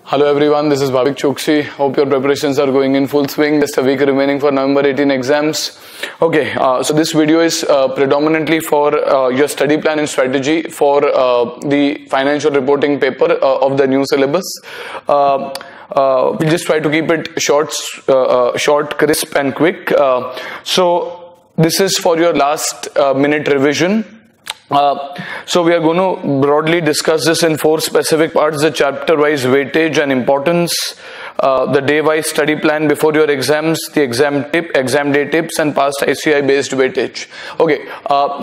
Hello everyone, this is Bhavik Chokshi. Hope your preparations are going in full swing. Just a week remaining for November 18 exams. Okay, so this video is predominantly for your study plan and strategy for the financial reporting paper of the new syllabus. We just try to keep it short, crisp and quick. So this is for your last minute revision. So we are going to broadly discuss this in 4 specific parts: the chapter-wise weightage and importance, the day-wise study plan before your exams, the exam day tips, and past ICI-based weightage. Okay,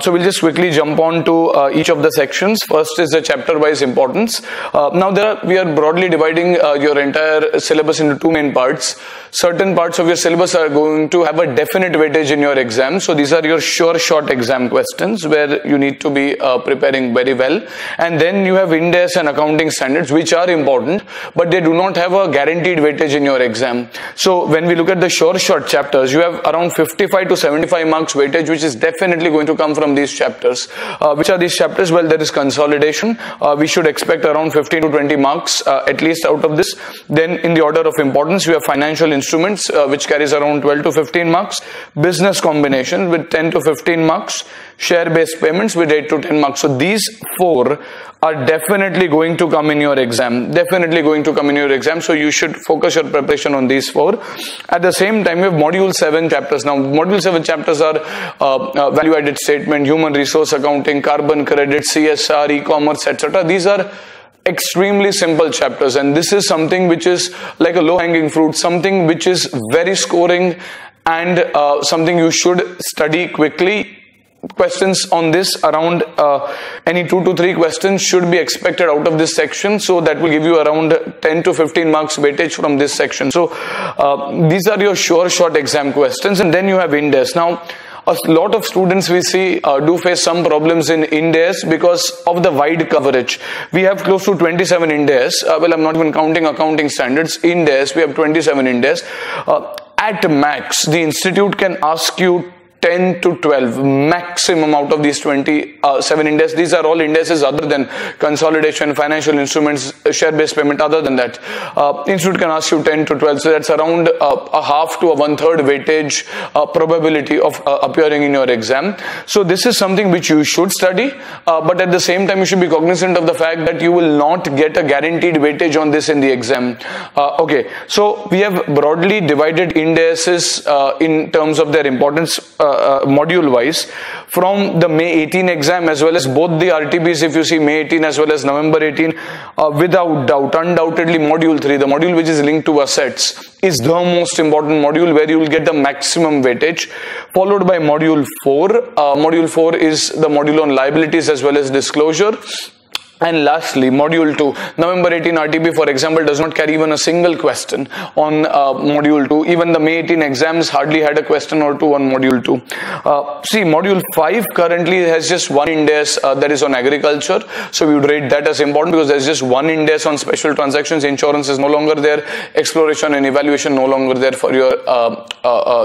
so we'll just quickly jump on to each of the sections. First is the chapter-wise importance. Now we are broadly dividing your entire syllabus into 2 main parts. Certain parts of your syllabus are going to have a definite weightage in your exam. So these are your sure shot exam questions where you need to be preparing very well. And then you have Ind AS and accounting standards, which are important, but they do not have a guaranteed weightage in your exam. So when we look at the sure shot chapters, you have around 55 to 75 marks weightage, which is definitely going to come from these chapters. Which are these chapters? Well, there is consolidation. We should expect around 15 to 20 marks at least out of this. Then in the order of importance, you have financial instruments, which carries around 12 to 15 marks. Business combination with 10 to 15 marks. Share-based payments with 8 to 10 marks. So these 4 are definitely going to come in your exam. So you should focus your preparation on these 4. At the same time, you have module 7 chapters. Now, module 7 chapters are value-added statement, human resource accounting, carbon credit, CSR, e-commerce, etc. These are extremely simple chapters, and this is something which is like a low-hanging fruit, something which is very scoring, and something you should study quickly. Questions on this, around any 2 to 3 questions should be expected out of this section, so that will give you around 10 to 15 marks weightage from this section. So these are your sure shot exam questions. And then you have Ind AS. Now a lot of students we see do face some problems in Ind AS because of the wide coverage. We have close to 27 Ind AS. Well, I'm not even counting accounting standards. Ind AS, we have 27 Ind AS. At max, the institute can ask you 10 to 12 maximum out of these 27 Ind AS. These are all Ind ASs other than consolidation, financial instruments, share-based payment. Other than that, institute can ask you 10 to 12. So that's around a half to a 1/3 weightage probability of appearing in your exam. So this is something which you should study, but at the same time you should be cognizant of the fact that you will not get a guaranteed weightage on this in the exam. Okay, so we have broadly divided Ind ASs in terms of their importance module wise from the May 18 exam as well as both the RTBs. If you see May 18 as well as November 18, without doubt, undoubtedly module 3, the module which is linked to assets, is the most important module where you will get the maximum weightage, followed by module 4. Module 4 is the module on liabilities as well as disclosure. And lastly, module 2, November 18 RTB, for example, does not carry even a single question on module 2. Even the May 18 exams hardly had a question or 2 on module 2. See, module 5 currently has just 1 Ind AS that is on agriculture. So we would rate that as important because there's just 1 Ind AS on special transactions. Insurance is no longer there. Exploration and evaluation no longer there for your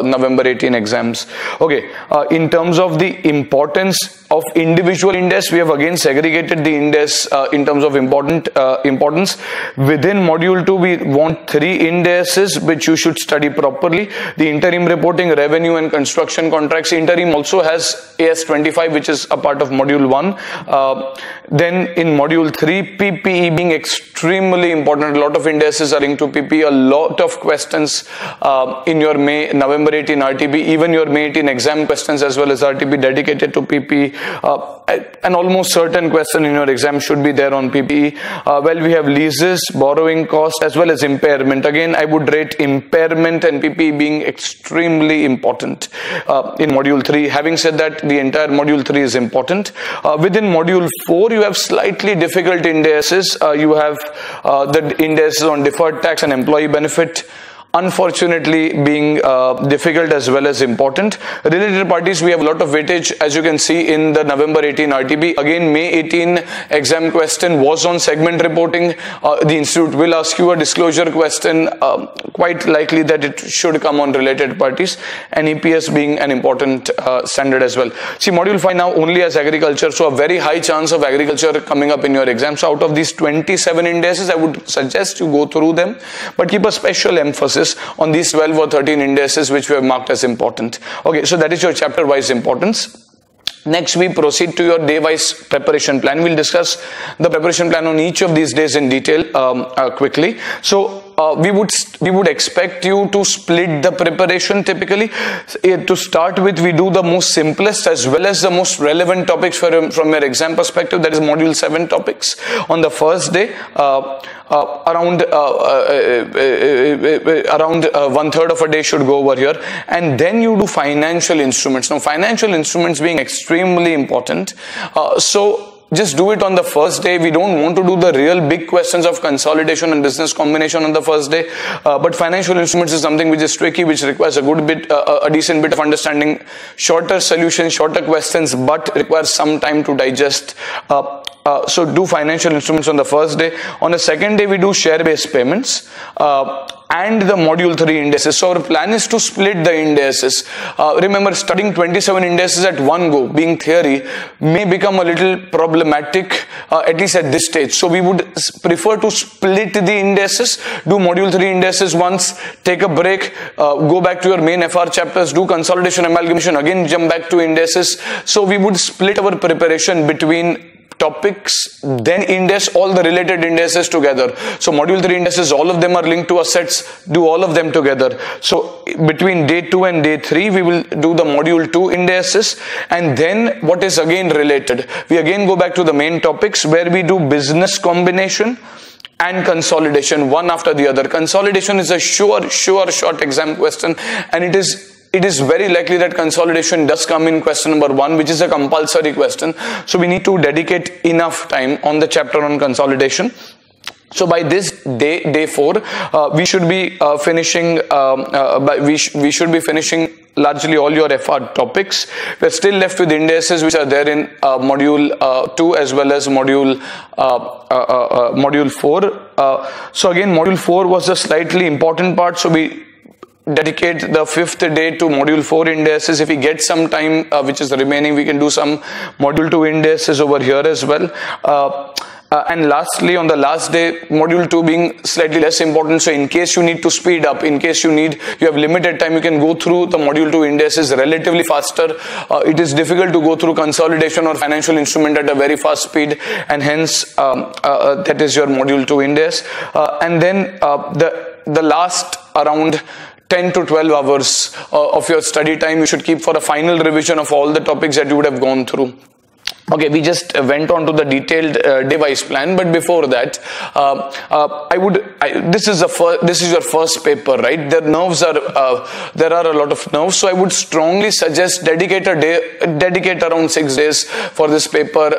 November 18 exams. Okay, in terms of the importance of individual Ind AS, we have again segregated the Ind AS in terms of importance. Within module 2, we want 3 Ind ASs which you should study properly. The interim reporting, revenue and construction contracts. Interim also has AS 25, which is a part of module 1. Then in module 3, PPE being extremely important. A lot of Ind ASs are linked to PPE. A lot of questions in your November 18 RTB, even your May 18 exam questions as well as RTB dedicated to PPE. An almost certain question in your exam should be there on PPE. Well, we have leases, borrowing cost as well as impairment. Again, I would rate impairment and PPE being extremely important in module 3. Having said that, the entire module 3 is important. Within module 4, you have slightly difficult Ind ASs. You have the Ind ASs on deferred tax and employee benefit. unfortunately being difficult as well as important. Related parties, we have a lot of weightage, as you can see in the November 18 RTB. Again, May 18 exam question was on segment reporting. The institute will ask you a disclosure question, quite likely that it should come on related parties, and EPS being an important standard as well. See, module 5 now only has agriculture, so a very high chance of agriculture coming up in your exam. So out of these 27 indices, I would suggest you go through them, but keep a special emphasis on these 12 or 13 indices which we have marked as important. Okay, so that is your chapter wise importance. Next, we proceed to your day-wise preparation plan. We'll discuss the preparation plan on each of these days in detail quickly. So we would expect you to split the preparation typically. To start with, we do the most simplest as well as the most relevant topics from your exam perspective. That is module 7 topics. On the first day, around 1/3 of a day should go over here, and then you do financial instruments. Now, financial instruments being extremely important, so just do it on the first day. We don't want to do the real big questions of consolidation and business combination on the first day, but financial instruments is something which is tricky, which requires a good bit, a decent bit of understanding, shorter solutions, shorter questions, but requires some time to digest. So do financial instruments on the first day. On the second day, we do share-based payments and the module 3 indices. So our plan is to split the indices. Remember, studying 27 indices at one go, being theory, may become a little problematic, at least at this stage. So we would prefer to split the indices, do module 3 indices once, take a break, go back to your main FR chapters, do consolidation, amalgamation, again jump back to indices. So we would split our preparation between topics, then index, all the related indices together. So module 3 indices, all of them are linked to assets, do all of them together. So between day 2 and day 3, we will do the module 2 indices, and then what is again related. We again go back to the main topics where we do business combination and consolidation, one after the other. Consolidation is a sure short exam question, and it is very likely that consolidation does come in question number 1, which is a compulsory question. So we need to dedicate enough time on the chapter on consolidation. So by this day 4, we should be finishing. We should be finishing largely all your FR topics. We're still left with indices which are there in module 2 as well as module 4. So again, module 4 was a slightly important part. So we dedicate the 5th day to module 4 indices. If we get some time which is remaining, we can do some module 2 indices over here as well. And lastly, on the last day, module 2 being slightly less important. So in case you need to speed up, in case you have limited time, you can go through the module 2 indices relatively faster. It is difficult to go through consolidation or financial instrument at a very fast speed, and hence that is your module 2 index. And then the last around 10 to 12 hours of your study time you should keep for a final revision of all the topics that you would have gone through. Okay, we just went on to the detailed device plan, but before that, this is your first paper, right? There are a lot of nerves, so I would strongly suggest dedicate around 6 days for this paper.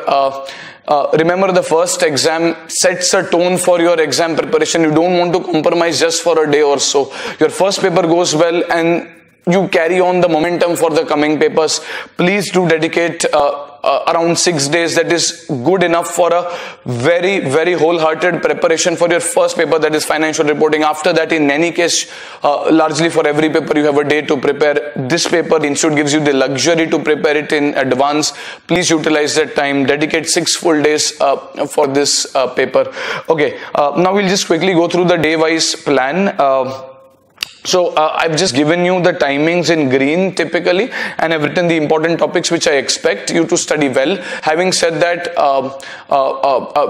Remember, the first exam sets a tone for your exam preparation. You don't want to compromise just for a day or so. Your first paper goes well and you carry on the momentum for the coming papers. Please do dedicate around 6 days. That is good enough for a very wholehearted preparation for your first paper, that is financial reporting. After that, in any case, largely for every paper you have a day to prepare. This paper, the institute gives you the luxury to prepare it in advance. Please utilize that time. Dedicate 6 full days for this paper. Okay, now we'll just quickly go through the day-wise plan. So I've just given you the timings in green typically, and I've written the important topics which I expect you to study well. Having said that,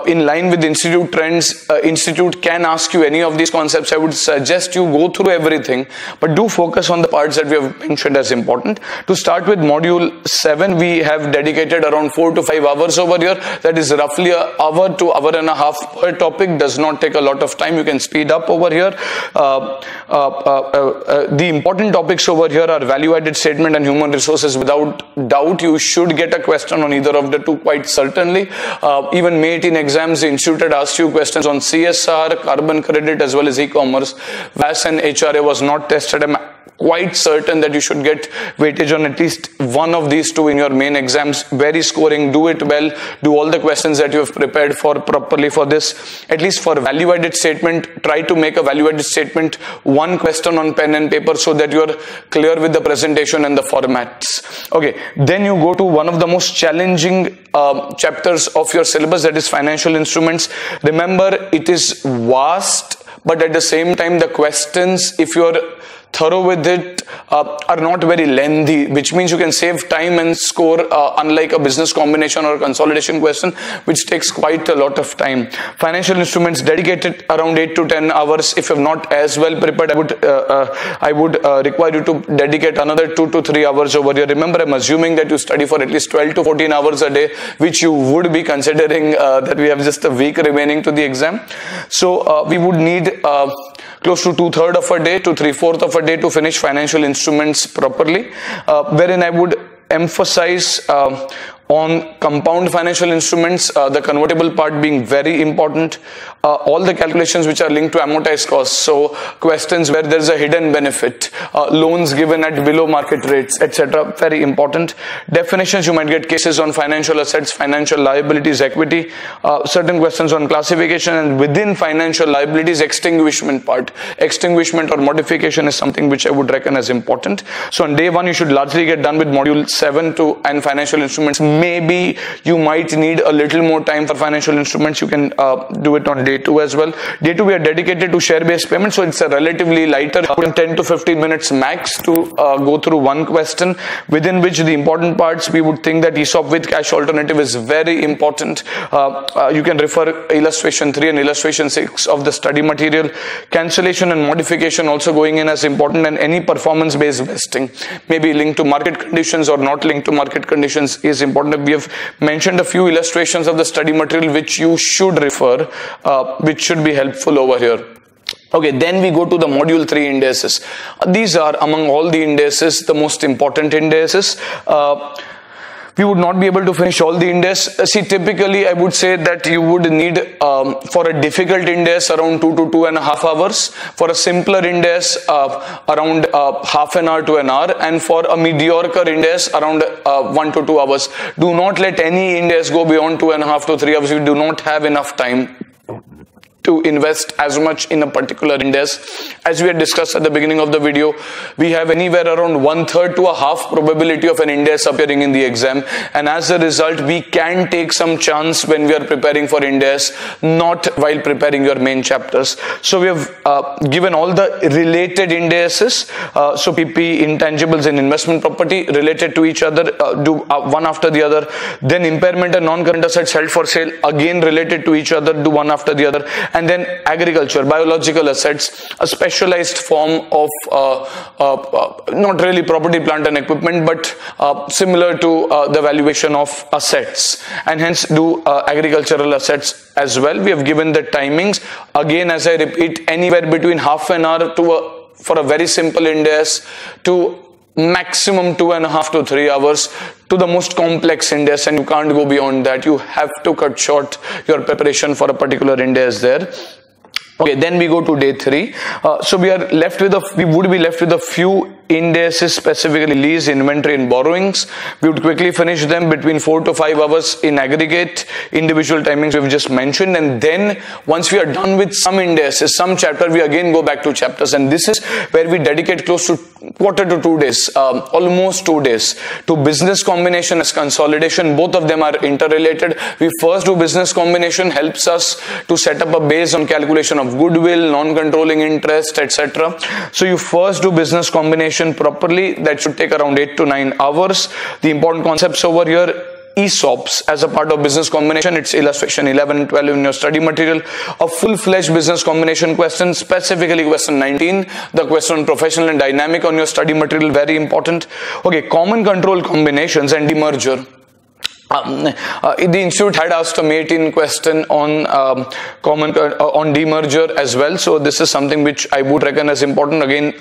in line with institute trends, institute can ask you any of these concepts. I would suggest you go through everything, but do focus on the parts that we have mentioned as important. To start with module 7, we have dedicated around 4 to 5 hours over here. That is roughly an hour to hour and a half per topic. Does not take a lot of time. You can speed up over here. the important topics over here are value-added statement and human resources. Without doubt, you should get a question on either of the two, quite certainly. Even May 18 exams, the institute had asked you questions on CSR, carbon credit, as well as e-commerce. VAS and HRA was not tested. I'm quite certain that you should get weightage on at least one of these two in your main exams. Very scoring, do it well, do all the questions that you have prepared for properly for this. At least for value-added statement, try to make a value-added statement one question on pen and paper so that you are clear with the presentation and the formats. Okay, then you go to one of the most challenging chapters of your syllabus, that is financial instruments. Remember, it is vast, but at the same time the questions, if you are thorough with it, are not very lengthy, which means you can save time and score, unlike a business combination or a consolidation question, which takes quite a lot of time. Financial instruments, dedicated around 8 to 10 hours. If you're not as well prepared, I would require you to dedicate another 2 to 3 hours over here. Remember, I'm assuming that you study for at least 12 to 14 hours a day, which you would be considering that we have just a week remaining to the exam. So we would need close to 2/3 of a day to 3/4 of a day to finish financial instruments properly, wherein I would emphasize on compound financial instruments, the convertible part being very important, all the calculations which are linked to amortized costs, so questions where there is a hidden benefit, loans given at below market rates, etc., very important. Definitions, you might get cases on financial assets, financial liabilities, equity, certain questions on classification, and within financial liabilities, extinguishment part. Extinguishment or modification is something which I would reckon as important. So on day one, you should largely get done with module 7 and financial instruments. Maybe you might need a little more time for financial instruments. You can do it on day 2 as well. Day 2 we are dedicated to share-based payments, so it's a relatively lighter, 10 to 15 minutes max to go through one question, within which the important parts, we would think that ESOP with cash alternative is very important. You can refer illustration 3 and illustration 6 of the study material. Cancellation and modification also going in as important, and any performance-based vesting, maybe linked to market conditions or not linked to market conditions, is important. We have mentioned a few illustrations of the study material which you should refer, which should be helpful over here. Okay, then we go to the module 3 indices. These are, among all the indices, the most important indices. We would not be able to finish all the indices. See, typically I would say that you would need for a difficult index around 2 to 2.5 hours, for a simpler index around half an hour to an hour, and for a mediocre index around 1 to 2 hours. Do not let any index go beyond 2.5 to 3 hours. You do not have enough time to invest as much in a particular index. As we had discussed at the beginning of the video, we have anywhere around 1/3 to a half probability of an index appearing in the exam, and as a result we can take some chance when we are preparing for index, not while preparing your main chapters. So we have given all the related indices, so PP, intangibles and investment property related to each other, do one after the other. Then impairment and non-current assets held for sale, again related to each other, do one after the other. And then agriculture, biological assets, a specialized form of not really property, plant and equipment, but similar to the valuation of assets, and hence do agricultural assets as well. We have given the timings, again as I repeat, anywhere between half an hour to for a very simple index to maximum 2.5 to 3 hours to the most complex index, and you can't go beyond that. You have to cut short your preparation for a particular index there. Okay, then we go to day 3. So we would be left with a few indices, specifically lease, inventory and borrowings. We would quickly finish them between 4 to 5 hours in aggregate. Individual timings we've just mentioned, and then once we are done with some indices, some chapter, we again go back to chapters, and this is where we dedicate close to quarter to 2 days, almost 2 days, to business combination as consolidation. Both of them are interrelated. We first do business combination, helps us to set up a base on calculation of goodwill, non-controlling interest, etc. So you first do business combination properly. That should take around 8 to 9 hours. The important concepts over here: ESOPs as a part of business combination, it's illustration 11 and 12 in your study material. A full-fledged business combination question, specifically question 19, the question on professional and dynamic on your study material, very important. Okay, common control combinations and demerger. The institute had asked a May 18 question on on demerger as well. So this is something which I would reckon as important. Again,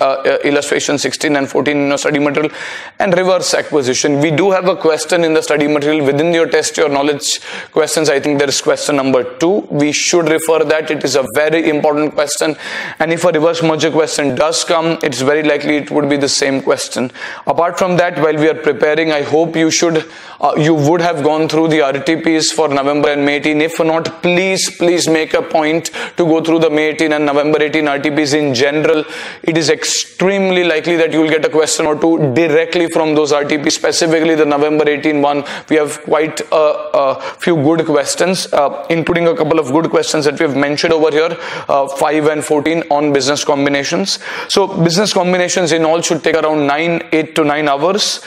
illustration 16 and 14 in your study material, and reverse acquisition. We do have a question in the study material within your test your knowledge questions. I think there is question number 2. We should refer that. It is a very important question. And if a reverse merger question does come, it's very likely it would be the same question. Apart from that, while we are preparing, I hope you would have gone through the RTPs for November and May 18. If not, please make a point to go through the May 18 and November 18 RTPs in general. It is extremely likely that you will get a question or two directly from those RTPs, specifically the November 18 one. We have quite a few good questions, including a couple of good questions that we have mentioned over here, 5 and 14 on business combinations. So business combinations in all should take around 8 to 9 hours.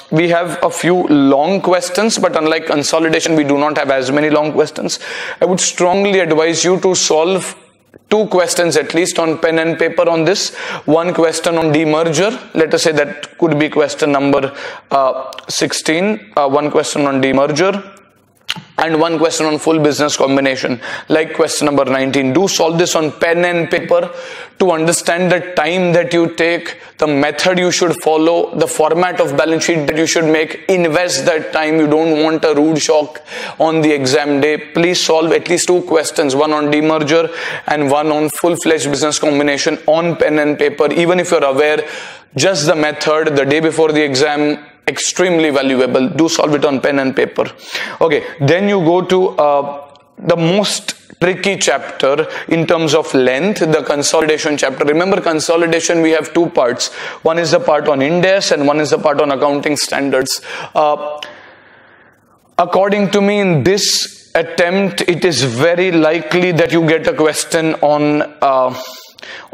We have a few long questions, but unlike consolidation, we do not have as many long questions. I would strongly advise you to solve 2 questions at least on pen and paper on this. 1 question on demerger. Let us say that could be question number 16. 1 question on demerger. And 1 question on full business combination, like question number 19. Do solve this on pen and paper to understand the time that you take, the method you should follow, the format of balance sheet that you should make. Invest that time. You don't want a rude shock on the exam day. Please solve at least 2 questions, 1 on demerger and 1 on full-fledged business combination on pen and paper. Even if you're aware, just the method the day before the exam, extremely valuable. Do solve it on pen and paper. Okay, then you go to the most tricky chapter in terms of length, the consolidation chapter. Remember, consolidation, we have 2 parts. One is the part on Ind AS and one is the part on accounting standards. According to me, in this attempt, it is very likely that you get a question on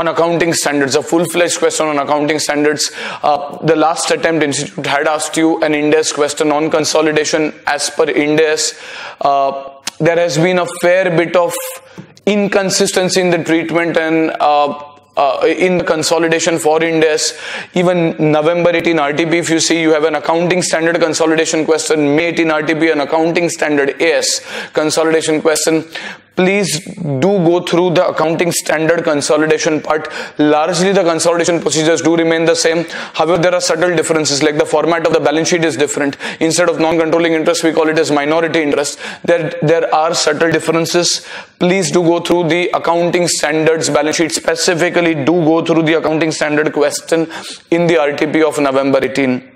accounting standards, a full-fledged question on accounting standards. The last attempt, institute had asked you an Ind AS question on consolidation as per Ind AS. There has been a fair bit of inconsistency in the treatment and in the consolidation for Ind AS. Even November 18 RTP, if you see, you have an accounting standard consolidation question. May 18 RTP, an accounting standard AS consolidation question. Please do go through the accounting standard consolidation part. Largely the consolidation procedures do remain the same. However, there are subtle differences, like the format of the balance sheet is different. Instead of non-controlling interest, we call it as minority interest. There are subtle differences. Please do go through the accounting standards balance sheet. Specifically, do go through the accounting standard question in the RTP of November 18.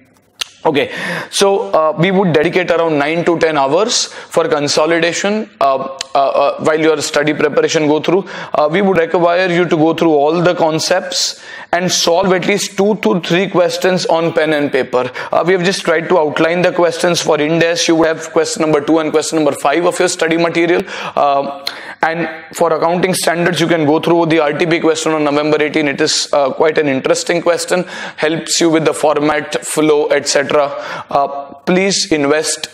Okay, so we would dedicate around 9 to 10 hours for consolidation while your study preparation go through. We would require you to go through all the concepts and solve at least 2 to 3 questions on pen and paper. We have just tried to outline the questions. For Ind AS, you would have question number 2 and question number 5 of your study material. And for accounting standards, you can go through the RTP question on November 18. It is quite an interesting question, helps you with the format, flow, etc. Please invest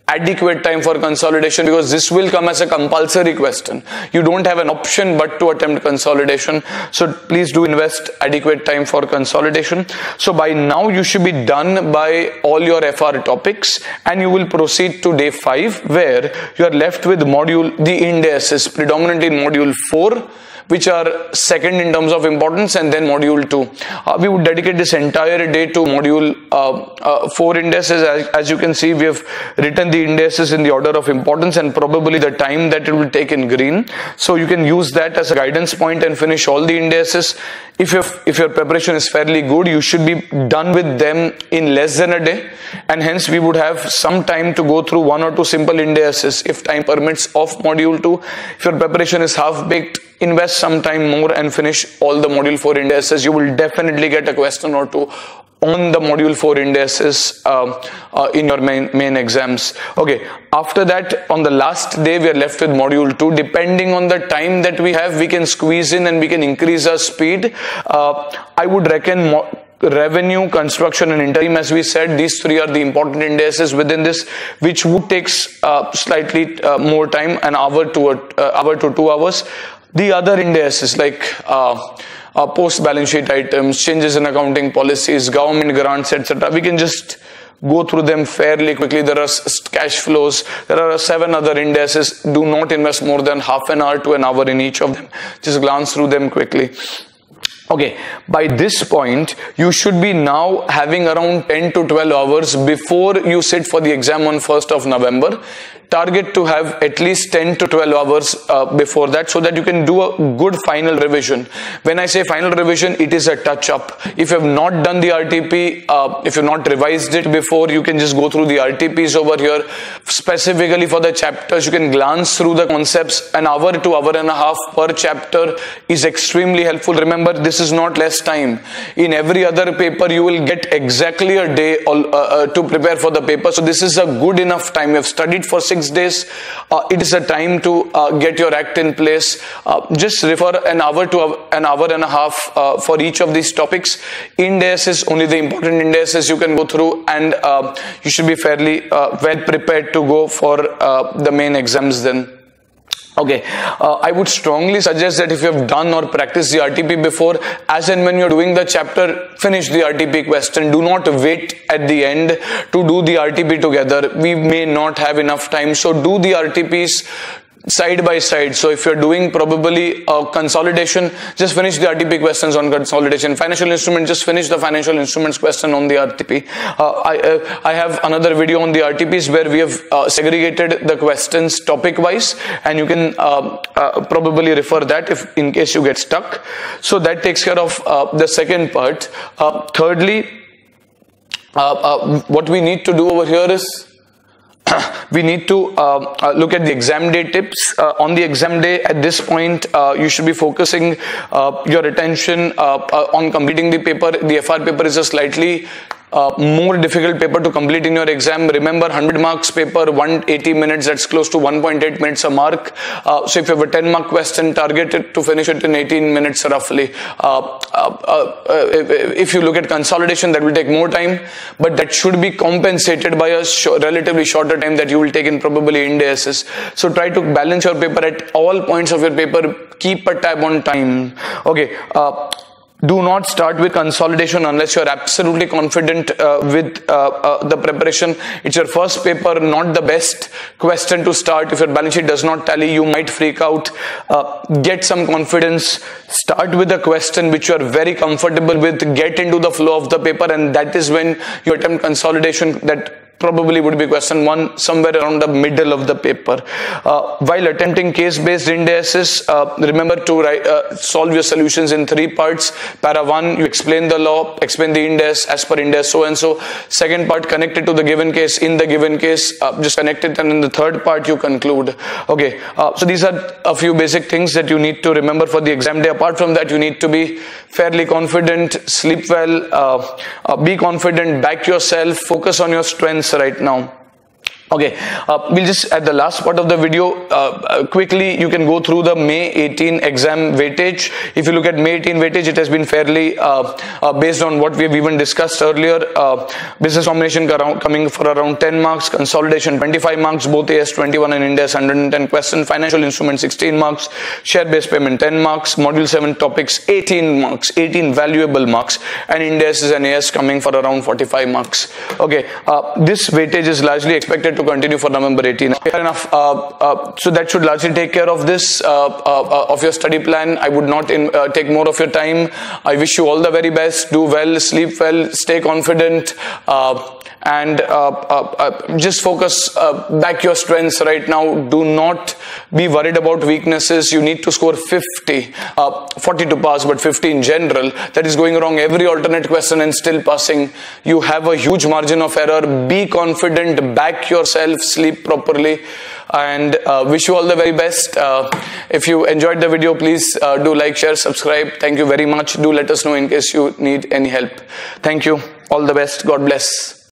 adequate time for consolidation, because this will come as a compulsory question. You don't have an option but to attempt consolidation. So please do invest adequate time for consolidation. So by now you should be done by all your FR topics, and you will proceed to day 5, where you are left with the Ind AS, predominantly in module 4, which are second in terms of importance, and then module 2. We would dedicate this entire day to module 4 Ind AS. As you can see, we have written the Ind AS in the order of importance and probably the time that it will take in green. So you can use that as a guidance point and finish all the Ind AS. If your preparation is fairly good, you should be done with them in less than a day, and hence we would have some time to go through 1 or 2 simple Ind AS if time permits of module 2. If your preparation is half-baked, invest some time more and finish all the module 4 Ind AS. You will definitely get a question or 2 on the module 4 Ind AS in your main exams. Okay, after that, on the last day, we are left with module 2. Depending on the time that we have, we can squeeze in and we can increase our speed. I would reckon revenue, construction and interim, as we said, these 3 are the important Ind AS within this, which would take slightly more time, an hour to 2 hours. The other Ind AS like post balance sheet items, changes in accounting policies, government grants, etc., we can just Go through them fairly quickly. There are cash flows. There are 7 other Ind ASs. Do not invest more than half an hour to an hour in each of them. Just glance through them quickly. Okay, by this point, you should be now having around 10 to 12 hours before you sit for the exam on 1st of November. Target to have at least 10 to 12 hours before that, so that you can do a good final revision. When I say final revision, it is a touch-up. If you have not done the RTP, if you have not revised it before, you can just go through the RTPs over here. Specifically for the chapters, you can glance through the concepts. An hour to hour and a half per chapter is extremely helpful. Remember, this is not less time. In every other paper, you will get exactly a day to prepare for the paper. So this is a good enough time. You have studied for 6 days. It is a time to get your act in place. Just refer an hour to an hour and a half for each of these topics. Ind AS is only the important Ind AS you can go through, and you should be fairly well prepared to go for the main exams then. Okay, I would strongly suggest that if you have done or practiced the RTP before, as and when you're doing the chapter, finish the RTP question. Do not wait at the end to do the RTP together. We may not have enough time, so do the RTPs side by side. So if you're doing probably consolidation, just finish the RTP questions on consolidation. Financial instrument, just finish the financial instruments question on the RTP. I have another video on the RTPs where we have segregated the questions topic wise, and you can probably refer that if in case you get stuck. So that takes care of the second part. Thirdly, what we need to do over here is we need to look at the exam day tips. On the exam day, at this point, you should be focusing your attention on completing the paper. The FR paper is a slightly more difficult paper to complete in your exam. Remember, 100 marks paper, 180 minutes, that's close to 1.8 minutes a mark. So if you have a 10 mark question, target it to finish it in 18 minutes roughly. If you look at consolidation, that will take more time, but that should be compensated by a relatively shorter time that you will take in probably Ind AS. So try to balance your paper at all points of your paper. Keep a tab on time. Okay. Do not start with consolidation unless you're absolutely confident with the preparation. It's your first paper, not the best question to start. If your balance sheet does not tally, you might freak out. Get some confidence. Start with a question which you are very comfortable with. Get into the flow of the paper, and that is when you attempt consolidation. That probably would be question 1, somewhere around the middle of the paper. While attempting case-based Ind AS, remember to solve your solutions in 3 parts. Para 1, you explain the law, explain the Ind AS, as per Ind AS, so and so. Second part, connect it to the given case. In the given case, just connect it, and in the third part, you conclude. Okay, so these are a few basic things that you need to remember for the exam day. Apart from that, you need to be fairly confident, sleep well, be confident, back yourself, focus on your strengths right now. Okay, we'll just at the last part of the video quickly you can go through the May 18 exam weightage. If you look at May 18 weightage, it has been fairly based on what we have even discussed earlier. Business combination coming for around 10 marks, consolidation 25 marks, both AS 21 and Ind AS 110 question, financial instrument 16 marks, share based payment 10 marks, module 7 topics 18 marks, 18 valuable marks, and Ind AS and AS coming for around 45 marks. Okay, this weightage is largely expected to continue for November 18. Fair enough. So that should largely take care of this, of your study plan. I would not take more of your time. I wish you all the very best. Do well, sleep well, stay confident, and just focus back your strengths right now. Do not be worried about weaknesses. You need to score 50, 40 to pass, but 50 in general. That is going wrong every alternate question and still passing. You have a huge margin of error. Be confident, back yourself, sleep properly, and wish you all the very best. If you enjoyed the video, please do like, share, subscribe. Thank you very much. Do let us know in case you need any help. Thank you. All the best. God bless.